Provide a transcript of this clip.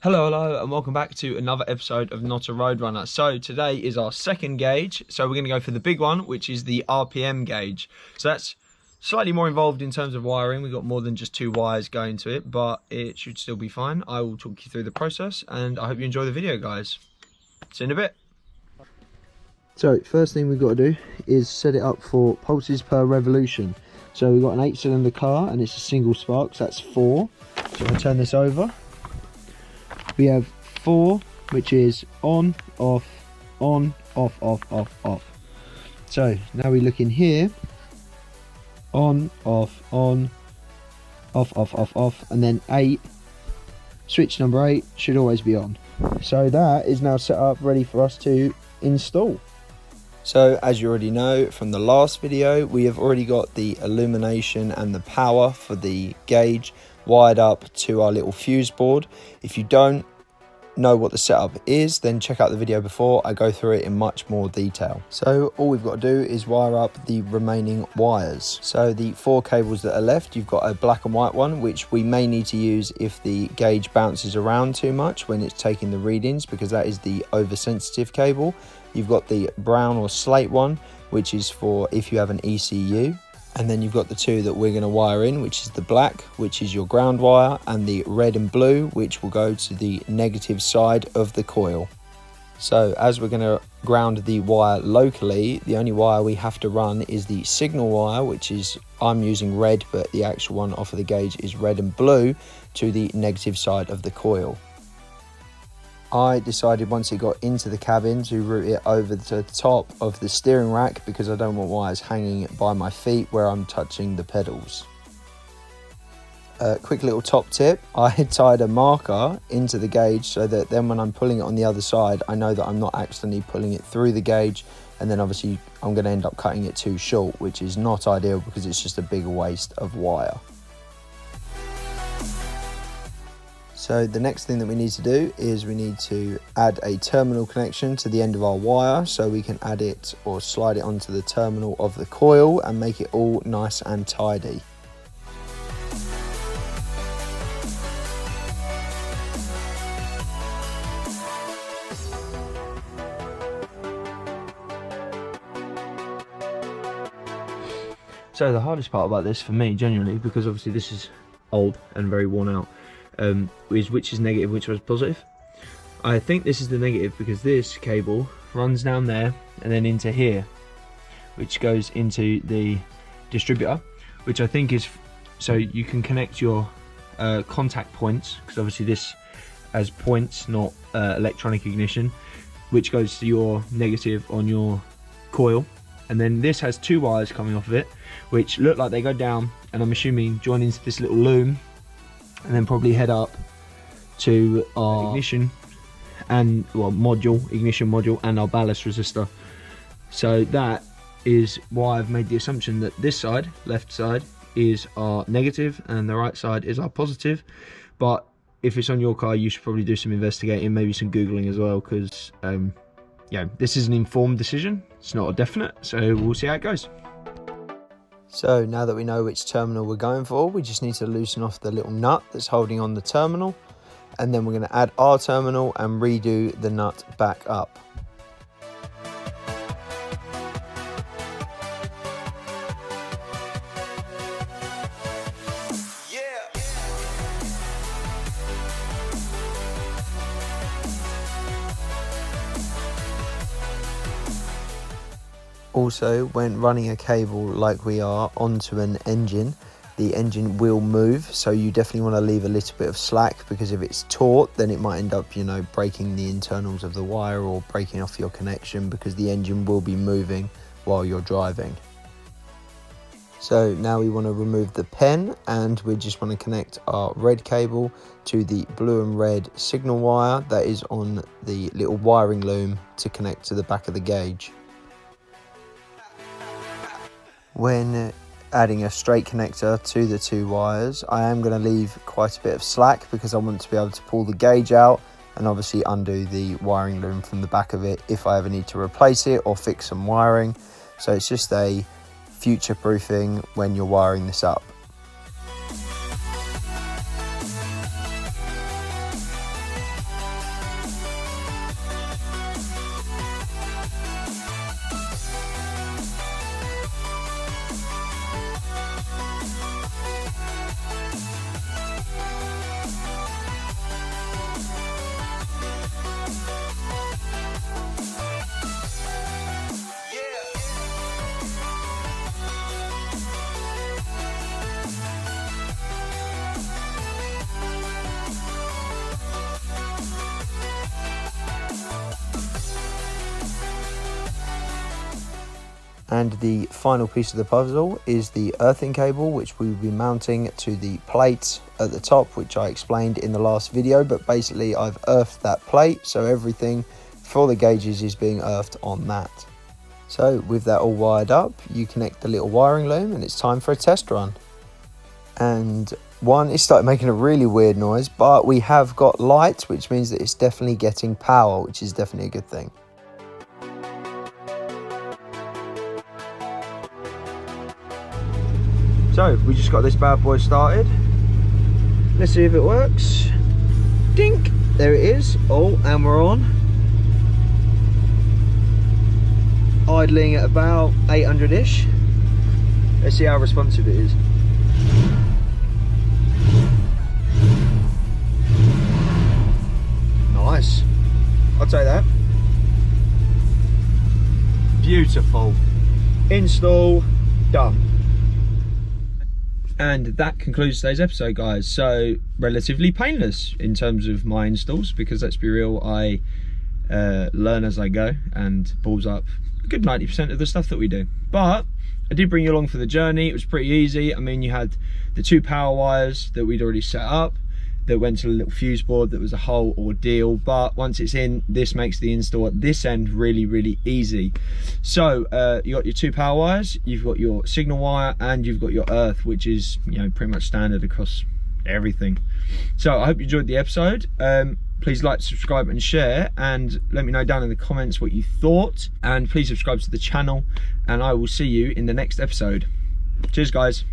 Hello, and welcome back to another episode of Not a Roadrunner. So today is our second gauge. So we're going to go for the big one, which is the RPM gauge. So that's slightly more involved in terms of wiring. We've got more than just two wires going to it, but it should still be fine. I will talk you through the process, and I hope you enjoy the video, guys. See you in a bit. So first thing we've got to do is set it up for pulses per revolution. So we've got an 8-cylinder car and it's a single spark, so that's 4. So I'm going to turn this over. We have 4, which is on, off, off, off. So now we look in here, on, off, off, and then 8, switch number 8 should always be on. So that is now set up, ready for us to install. So as you already know from the last video, we have already got the illumination and the power for the gauge wired up to our little fuse board. If you don't know what the setup is, then check out the video before. I go through it in much more detail. So all we've got to do is wire up the remaining wires. So the 4 cables that are left, you've got a black and white one, which we may need to use if the gauge bounces around too much when it's taking the readings, because that is the oversensitive cable. You've got the brown or slate one, which is for if you have an ECU. And then you've got the 2 that we're going to wire in, which is the black, which is your ground wire, and the red and blue, which will go to the negative side of the coil. So as we're going to ground the wire locally, the only wire we have to run is the signal wire, which is, I'm using red, but the actual one off of the gauge is red and blue, to the negative side of the coil. I decided once it got into the cabin to route it over to the top of the steering rack, because I don't want wires hanging by my feet where I'm touching the pedals. Quick little top tip, I tied a marker into the gauge so that then when I'm pulling it on the other side, I know that I'm not accidentally pulling it through the gauge, and then obviously I'm going to end up cutting it too short, which is not ideal because it's just a bigger waste of wire. So the next thing that we need to do is we need to add a terminal connection to the end of our wire, so we can add it or slide it onto the terminal of the coil and make it all nice and tidy. So the hardest part about this for me, genuinely, because obviously this is old and very worn out, is which is negative, which was positive. I think this is the negative because this cable runs down there and then into here, which goes into the distributor, which I think is so you can connect your contact points, because obviously this has points, not electronic ignition, which goes to your negative on your coil. And then this has 2 wires coming off of it, which look like they go down, and I'm assuming join into this little loom, and then probably head up to our ignition and ignition module and our ballast resistor. So that is why I've made the assumption that this side, left side, is our negative and the right side is our positive. But if it's on your car, you should probably do some investigating, maybe some Googling as well, because yeah, this is an informed decision. It's not a definite, so we'll see how it goes. So now that we know which terminal we're going for, we just need to loosen off the little nut that's holding on the terminal, and then we're going to add our terminal and redo the nut back up. Also, when running a cable like we are onto an engine, the engine will move, so you definitely want to leave a little bit of slack, because if it's taut, then it might end up, you know, breaking the internals of the wire or breaking off your connection, because the engine will be moving while you're driving. So now we want to remove the pen, and we just want to connect our red cable to the blue and red signal wire that is on the little wiring loom to connect to the back of the gauge. When adding a straight connector to the 2 wires, I am going to leave quite a bit of slack, because I want to be able to pull the gauge out and obviously undo the wiring loom from the back of it if I ever need to replace it or fix some wiring. So it's just a future proofing when you're wiring this up. And the final piece of the puzzle is the earthing cable, which we will be mounting to the plate at the top, which I explained in the last video. But basically I've earthed that plate, so everything for the gauges is being earthed on that. So with that all wired up, you connect the little wiring loom and it's time for a test run. And one, it started making a really weird noise, but we have got light, which means that it's definitely getting power, which is definitely a good thing. So we just got this bad boy started. Let's see if it works. Dink! There it is. Oh, and we're on. Idling at about 800-ish. Let's see how responsive it is. Nice. I'll take that. Beautiful. Install done. And that concludes today's episode, guys. So relatively painless in terms of my installs, because let's be real, I learn as I go and balls up a good 90% of the stuff that we do. But I did bring you along for the journey. It was pretty easy. I mean, you had the 2 power wires that we'd already set up that went to a little fuse board that was a whole ordeal, but once it's in, this makes the install at this end really easy. So you got your 2 power wires, you've got your signal wire, and you've got your earth, which is, you know, pretty much standard across everything. So I hope you enjoyed the episode. Please like, subscribe and share, and let me know down in the comments what you thought, and please subscribe to the channel, and I will see you in the next episode. Cheers, guys.